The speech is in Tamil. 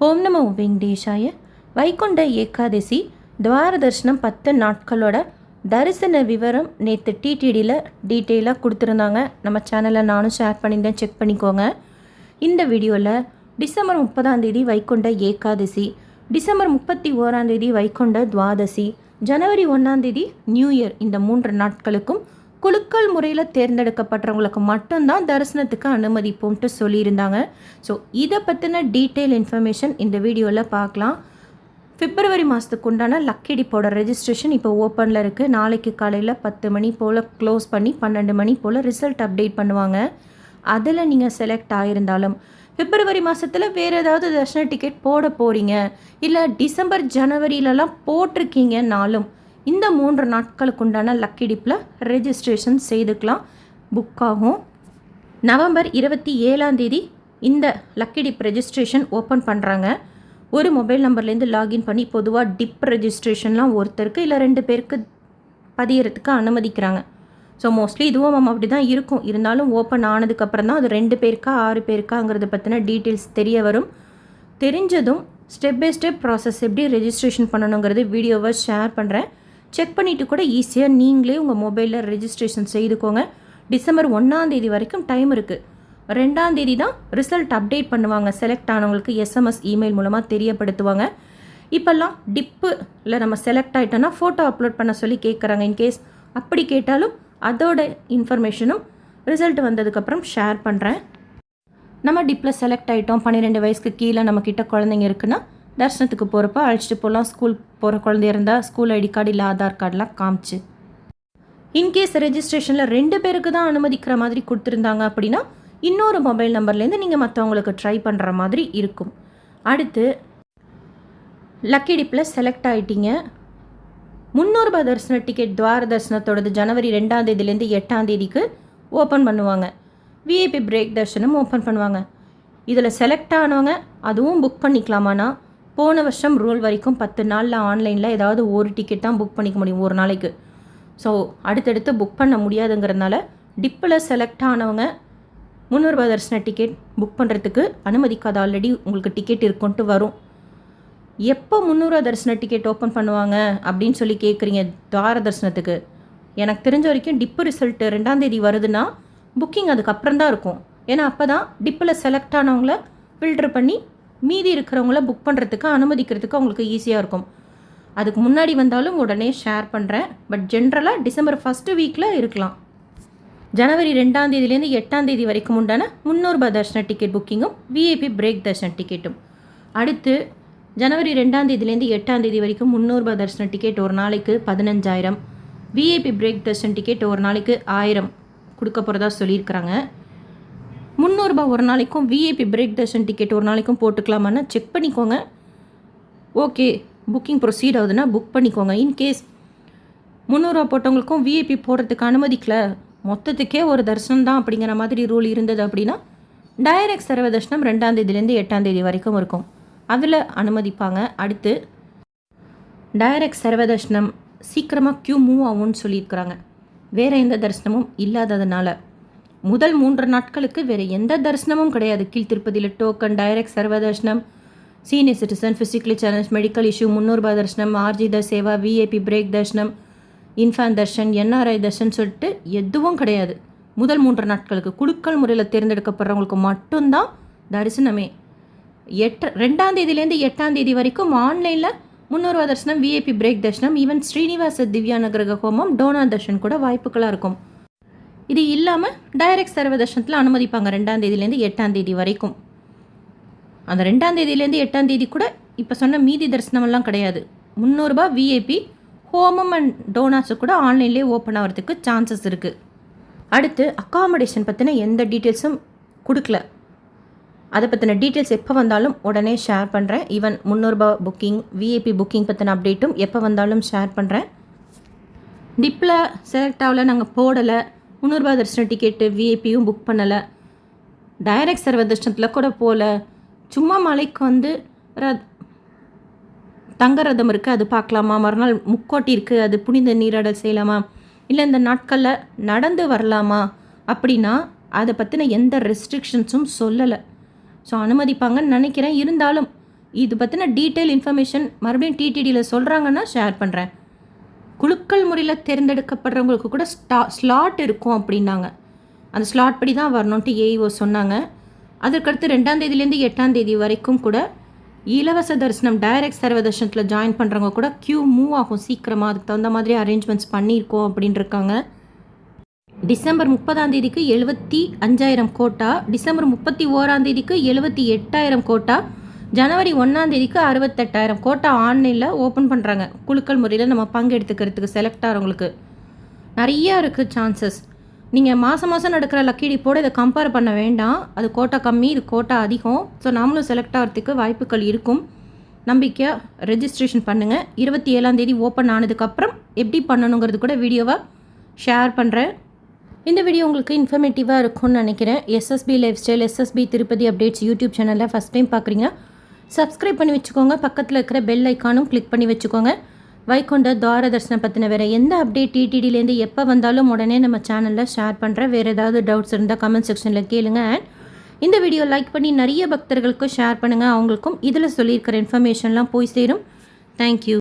ஓம் நமோ வெங்கடேஷாய. வைகுண்ட ஏகாதசி துவார தரிசனம் 10 நாட்களோட தரிசன விவரம் நேற்று டிடிடியில் டீட்டெயிலாக கொடுத்துருந்தாங்க. நம்ம சேனலில் நானும் ஷேர் பண்ணியிருந்தேன், செக் பண்ணிக்கோங்க. இந்த வீடியோவில் டிசம்பர் 30 வைகுண்ட ஏகாதசி, டிசம்பர் 31 வைகுண்ட துவாதசி, ஜனவரி 1 நியூ இயர், இந்த 3 நாட்களுக்கும் குலுக்கல் முறையில் தேர்ந்தெடுக்கப்பட்டவங்களுக்கு மட்டும்தான் தரிசனத்துக்கு அனுமதிப்போம்ட்டு சொல்லியிருந்தாங்க. ஸோ இதை பற்றின டீட்டெயில் இன்ஃபர்மேஷன் இந்த வீடியோவில் பார்க்கலாம். பிப்ரவரி மாதத்துக்கு உண்டான லக்கி டிப்போட ரெஜிஸ்ட்ரேஷன் இப்போ ஓப்பனில் இருக்குது. நாளைக்கு காலையில் 10 மணி போல் க்ளோஸ் பண்ணி 12 மணி போல் ரிசல்ட் அப்டேட் பண்ணுவாங்க. அதில் நீங்கள் செலக்ட் ஆகியிருந்தாலும் பிப்ரவரி மாதத்தில் வேறு ஏதாவது தர்ஷன டிக்கெட் போட போகிறீங்க, இல்லை டிசம்பர் ஜனவரியிலலாம் போட்டிருக்கீங்கன்னாலும் இந்த 3 நாட்களுக்கு உண்டான லக்கி டிப்பில் ரெஜிஸ்ட்ரேஷன் செய்துக்கலாம், புக் ஆகும். நவம்பர் 27 இந்த லக்கி டிப் ரெஜிஸ்ட்ரேஷன் ஓப்பன் பண்ணுறாங்க. ஒரு மொபைல் நம்பர்லேருந்து லாகின் பண்ணி பொதுவாக டிப் ரெஜிஸ்ட்ரேஷன்லாம் ஒருத்தருக்கு இல்லை 2 பேருக்கு பதியறதுக்கு அனுமதிக்கிறாங்க. ஸோ மோஸ்ட்லி இதுவும் அப்படி தான் இருக்கும். இருந்தாலும் ஓப்பன் ஆனதுக்கப்புறம் தான் அது 2 பேருக்கா 6 பேருக்காங்கிறத பற்றின டீட்டெயில்ஸ் தெரிய வரும். தெரிஞ்சதும் ஸ்டெப் பை ஸ்டெப் ப்ராசஸ் எப்படி ரெஜிஸ்ட்ரேஷன் பண்ணணுங்கிறது வீடியோவை ஷேர் பண்ணுறேன். செக் பண்ணிவிட்டு கூட ஈஸியாக நீங்களே உங்கள் மொபைலில் ரெஜிஸ்ட்ரேஷன் செய்துக்கோங்க. டிசம்பர் 1 வரைக்கும் டைம் இருக்குது. 2 தான் ரிசல்ட் அப்டேட் பண்ணுவாங்க. செலக்ட் ஆனவங்களுக்கு எஸ்எம்எஸ் இமெயில் மூலமாக தெரியப்படுத்துவாங்க. இப்போல்லாம் டிப்பில் நம்ம செலக்ட் ஆகிட்டோன்னா ஃபோட்டோ அப்லோட் பண்ண சொல்லி கேட்குறாங்க. இன்கேஸ் அப்படி கேட்டாலும் அதோட இன்ஃபர்மேஷனும் ரிசல்ட் வந்ததுக்கப்புறம் ஷேர் பண்ணுறேன். நம்ம டிப்பில் செலக்ட் ஆகிட்டோம், 12 வயசுக்கு கீழே நம்மக்கிட்ட குழந்தைங்க இருக்குன்னா தர்ஷனத்துக்கு போகிறப்ப அழைச்சிட்டு போகலாம். ஸ்கூல் போகிற குழந்தைய இருந்தால் ஸ்கூல் ஐடி கார்டு இல்லை ஆதார் கார்டெலாம் காமிச்சு. இன்கேஸ் ரெஜிஸ்ட்ரேஷனில் 2 பேருக்கு தான் அனுமதிக்கிற மாதிரி கொடுத்துருந்தாங்க அப்படின்னா இன்னொரு மொபைல் நம்பர்லேருந்து நீங்கள் மற்றவங்களுக்கு ட்ரை பண்ணுற மாதிரி இருக்கும். அடுத்து லக்கி டிப்பில் செலக்ட் ஆகிட்டீங்க. 300 ரூபாய் தரிசன டிக்கெட் துவார தரிசனத்தோடது ஜனவரி 2 8 ஓப்பன் பண்ணுவாங்க. விஐபி பிரேக் தர்ஷனம் ஓப்பன் பண்ணுவாங்க. இதில் செலக்ட் ஆனவங்க அதுவும் புக் பண்ணிக்கலாமான்னா போன வருஷம் ரூல் வரைக்கும் 10 நாளில் ஆன்லைனில் ஏதாவது ஒரு டிக்கெட் தான் புக் பண்ணிக்க முடியும் ஒரு நாளைக்கு. ஸோ அடுத்தடுத்து புக் பண்ண முடியாதுங்கிறதுனால டிப்பில் செலக்ட் ஆனவங்க 300 ரூபாய் தரிசன டிக்கெட் புக் பண்ணுறதுக்கு அனுமதிக்காத, ஆல்ரெடி உங்களுக்கு டிக்கெட் இருக்குன்ட்டு வரும். எப்போ 300 ரூபாய் தரிசன டிக்கெட் ஓப்பன் பண்ணுவாங்க அப்படின்னு சொல்லி கேட்குறீங்க துவார தரிசனத்துக்கு. எனக்கு தெரிஞ்ச வரைக்கும் டிப்பு ரிசல்ட் 2 வருதுன்னா புக்கிங் அதுக்கப்புறம் தான் இருக்கும். ஏன்னா அப்போ தான் டிப்பில் செலக்ட் ஆனவங்கள ஃபில்டர் பண்ணி மீதி இருக்கிறவங்கள புக் பண்ணுறதுக்கு அனுமதிக்கிறதுக்கு அவங்களுக்கு ஈஸியாக இருக்கும். அதுக்கு முன்னாடி வந்தாலும் உடனே ஷேர் பண்ணுறேன். பட் ஜென்ரலாக டிசம்பர் 1 வீக்கில் இருக்கலாம். ஜனவரி 2 8 வரைக்கும் உண்டான 300 ரூபாய் தர்ஷன டிக்கெட் புக்கிங்கும் விஐபி பிரேக் தர்ஷன டிக்கெட்டும். அடுத்து ஜனவரி 2 8 வரைக்கும் 300 ரூபாய் தர்ஷன டிக்கெட் ஒரு நாளைக்கு 15,000, விஐபி பிரேக் தர்ஷன் டிக்கெட் ஒரு நாளைக்கு 1000 கொடுக்க போகிறதா சொல்லியிருக்கிறாங்க. 300 ரூபாய் ஒரு நாளைக்கும் விஐபி பிரேக் தர்ஷன் டிக்கெட் ஒரு நாளைக்கும் போட்டுக்கலாமான்னு செக் பண்ணிக்கோங்க. ஓகே, புக்கிங் ப்ரொசீட் ஆகுதுன்னா புக் பண்ணிக்கோங்க. இன்கேஸ் 300 ரூபா போட்டவங்களுக்கும் விஐபி போடுறதுக்கு அனுமதிக்கல, மொத்தத்துக்கே ஒரு தரிசனம் தான் அப்படிங்கிற மாதிரி ரூல் இருந்தது அப்படின்னா டைரக்ட் சர்வ தர்ஷனம் 2 8 வரைக்கும் இருக்கும், அதில் அனுமதிப்பாங்க. அடுத்து டைரக்ட் சர்வ தர்ஷனம் சீக்கிரமாக க்யூ மூவ் ஆகும்னு சொல்லியிருக்கிறாங்க. வேறு எந்த தரிசனமும் இல்லாததுனால முதல் 3 நாட்களுக்கு வேறு எந்த தரிசனமும் கிடையாது. கீழ் திருப்பதியில் டோக்கன், டைரக்ட் சர்வ தர்ஷனம், senior citizen, physically challenge, medical issue, 300 ரூபாய் தர்ஷனம், ஆர்ஜி சேவா, விஐபி பிரேக் தர்ஷனம், இன்ஃபான் தர்ஷன், என்ஆர்ஐ தர்ஷன் சொல்லிட்டு எதுவும் கிடையாது. முதல் 3 நாட்களுக்கு குலுக்கல் முறையில் தேர்ந்தெடுக்கப்படுறவங்களுக்கு மட்டும்தான் தரிசனமே. 2 8 வரைக்கும் ஆன்லைனில் 300 ரூபாய் தர்ஷனம், விஐபி பிரேக் தர்ஷனம், ஈவன் ஸ்ரீனிவாச திவ்யானுகிரக ஹோமம், டோனா தர்ஷன் கூட வாய்ப்புகளாக இருக்கும். இது இல்லாமல் டைரக்ட் சர்வ தர்ஷனத்தில் அனுமதிப்பாங்க 2 8 வரைக்கும். அந்த 2 8 கூட இப்போ சொன்ன மீதி தரிசனமெல்லாம் கிடையாது. 300 ரூபாய் விஐபி ஹோமம் அண்ட் டோனாஸு கூட ஆன்லைன்லேயே ஓப்பன் ஆகிறதுக்கு சான்சஸ் இருக்குது. அடுத்து அக்காமடேஷன் பற்றின எந்த டீட்டெயில்ஸும் கொடுக்கல. அதை பற்றின டீட்டெயில்ஸ் எப்போ வந்தாலும் உடனே ஷேர் பண்ணுறேன். ஈவன் 300 ரூபாய் புக்கிங், விஐபி புக்கிங் பற்றின அப்டேட்டும் எப்போ வந்தாலும் ஷேர் பண்ணுறேன். டிப்பில் செலக்ட் ஆகலை, நாங்கள் போடலை, 300 ரூபாய் தரிசன டிக்கெட்டு விஐபியும் புக் பண்ணலை, டைரக்ட் சர்வ தர்ஷனத்தில் கூட போகல, சும்மா மலைக்கு வந்து தங்க ரதம் இருக்குது அது பார்க்கலாமா, மறுநாள் முக்கோட்டி இருக்குது அது புனித நீராடல் செய்யலாமா, இல்லை இந்த நாட்களில் நடந்து வரலாமா அப்படின்னா அதை பற்றின எந்த ரெஸ்ட்ரிக்ஷன்ஸும் சொல்லலை. ஸோ அனுமதிப்பாங்கன்னு நினைக்கிறேன். இருந்தாலும் இது பற்றின டீட்டெயில் இன்ஃபர்மேஷன் மறுபடியும் டிடிடியில் சொல்கிறாங்கன்னா ஷேர் பண்ணுறேன். குலுக்கல் முறையில் தேர்ந்தெடுக்கப்படுறவங்களுக்கு கூட ஸ்லாட் இருக்கும் அப்படின்னாங்க. அந்த ஸ்லாட் படி தான் வரணுன்ட்டு ஏஇஓ சொன்னாங்க. அதற்கடுத்து 2ஆம் தேதியிலேருந்து 8ஆம் தேதி வரைக்கும் கூட இலவச தரிசனம் டைரக்ட் சர்வ தர்ஷனத்தில் ஜாயின் பண்ணுறவங்க கூட க்யூ மூவ் ஆகும் சீக்கிரமாக. அதுக்கு தகுந்த மாதிரி அரேஞ்ச்மெண்ட்ஸ் பண்ணியிருக்கோம் அப்படின்னு இருக்காங்க. டிசம்பர் 30ஆம் தேதிக்கு 75,000 கோட்டா, டிசம்பர் 31ஆம் தேதிக்கு 78,000 கோட்டா, ஜனவரி 1ஆம் தேதிக்கு 68,000 கோட்டா ஆன்லைனில் ஓப்பன் பண்ணுறாங்க. குலுக்கல் முறையில் நம்ம பங்கெடுத்துக்கிறதுக்கு செலக்ட் ஆகிறவங்களுக்கு நிறையா இருக்குது சான்சஸ். நீங்கள் மாதம் நடக்கிற லக்கி டிப்போடு இதை கம்பேர் பண்ண வேண்டாம். அது கோட்டா கம்மி, இது கோட்டா அதிகம். ஸோ நாமளும் செலக்ட் ஆகிறதுக்கு வாய்ப்புகள் இருக்கும். நம்பிக்கையாக ரெஜிஸ்ட்ரேஷன் பண்ணுங்கள். 27ஆம் தேதி ஓப்பன் ஆனதுக்கப்புறம் எப்படி பண்ணணுங்கிறது கூட வீடியோவாக ஷேர் பண்ணுறேன். இந்த வீடியோ உங்களுக்கு இன்ஃபர்மேட்டிவாக இருக்கும்னு நினைக்கிறேன். SSP lifestyle, SSP Tirupati updates YouTube சேனலில் ஃபஸ்ட் டைம் பார்க்குறீங்கன்னா சப்ஸ்கிரைப் பண்ணி வச்சுக்கோங்க. பக்கத்தில் இருக்கிற பெல் ஐக்கானும் கிளிக் பண்ணி வச்சுக்கோங்க. வைகுண்ட துவார தரிசனம் பற்றின வேறு எந்த அப்டேட் டிடிடிலேருந்து எப்போ வந்தாலும் உடனே நம்ம சேனலில் ஷேர் பண்ணுறேன். வேறு ஏதாவது டவுட்ஸ் இருந்தால் கமெண்ட் செக்ஷனில் கேளுங்க. அண்ட் இந்த வீடியோ லைக் பண்ணி நிறைய பக்தர்களுக்கும் ஷேர் பண்ணுங்கள். அவங்களுக்கும் இதில் சொல்லியிருக்கிற இன்ஃபர்மேஷன்லாம் போய் சேரும். தேங்க்யூ.